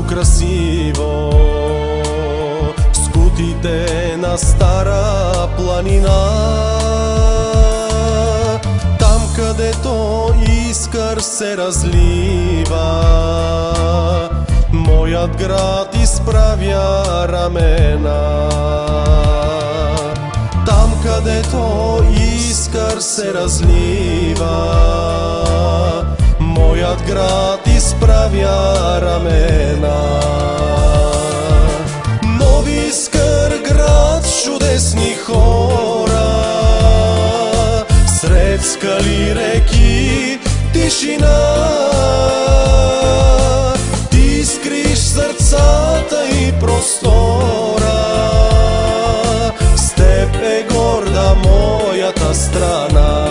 красиво, скутите на Стара планина, там където Искър се разлива, моят град изправя рамена. Там където Искър се разлива, моят град изправя рамена. Нови Искър град с чудесни хора, сред скали, реки, тишина. Ти изкриш сърцата и простора, с теб е горда моята страна.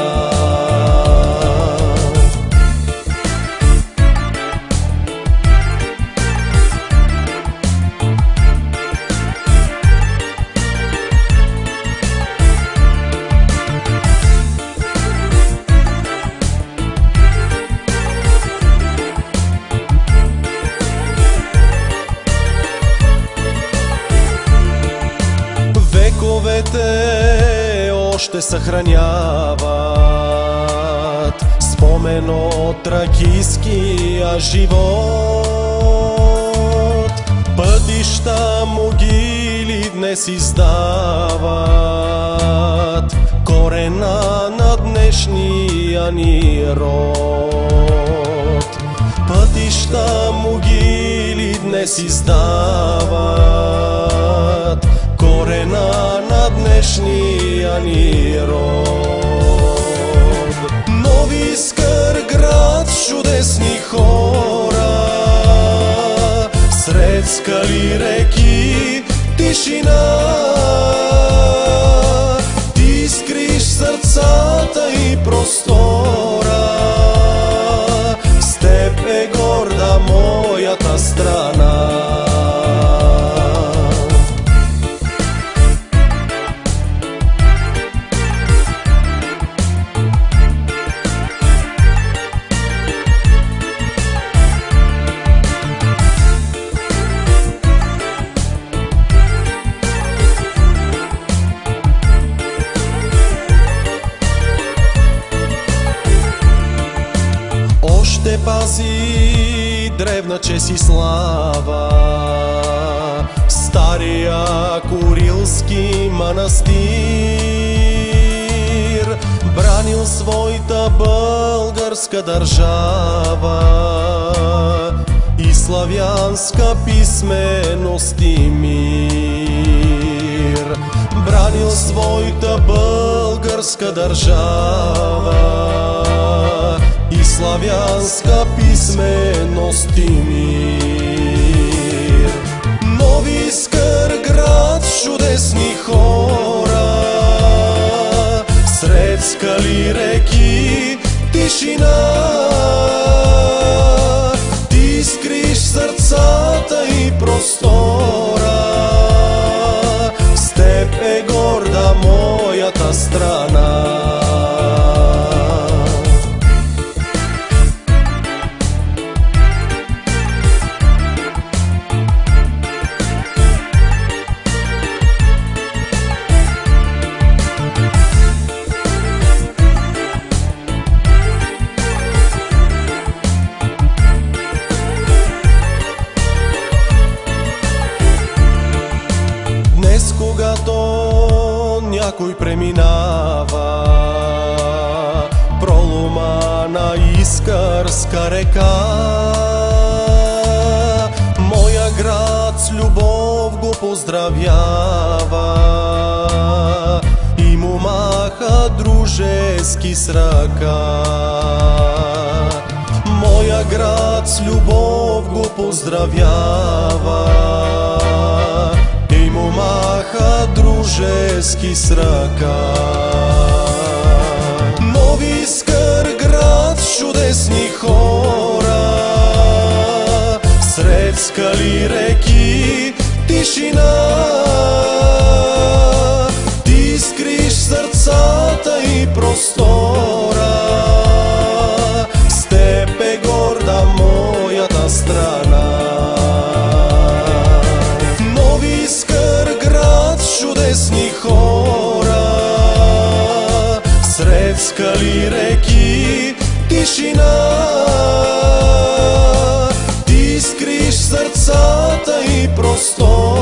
Вековете още съхраняват спомен от тракийския живот. Пътища, могили днес издават корена на днешния ни род. Пътища, могили днес издават корена на днешния ни род. Нови Искър град с чудесни хора, сред скали, реки, тишина. Ти изкриш сърцата и простора, с теб е горда моята страна. Още пази древна чест и слава стария Курилски манастир, бранил своята българска държава и славянска писменост и мир. Бранил своята българска държава и славянска писменост и мир. Нови Искър град с чудесни хора, сред скали, реки, тишина. Ти изкриш сърцата и простора, с теб е горда моята страна. Когато някой преминава пролома на Искърска река, моя град с любов го поздравява и му маха дружески с ръка. Моя град с любов го поздравява и му маха дружески с ръка. Нови Искър град с чудесни хора, сред скали, реки, тишина. Ти изкриш сърцата и простора, с теб е горда моята страна. скали, реки, тишина. Ти скриш сърцата и простор.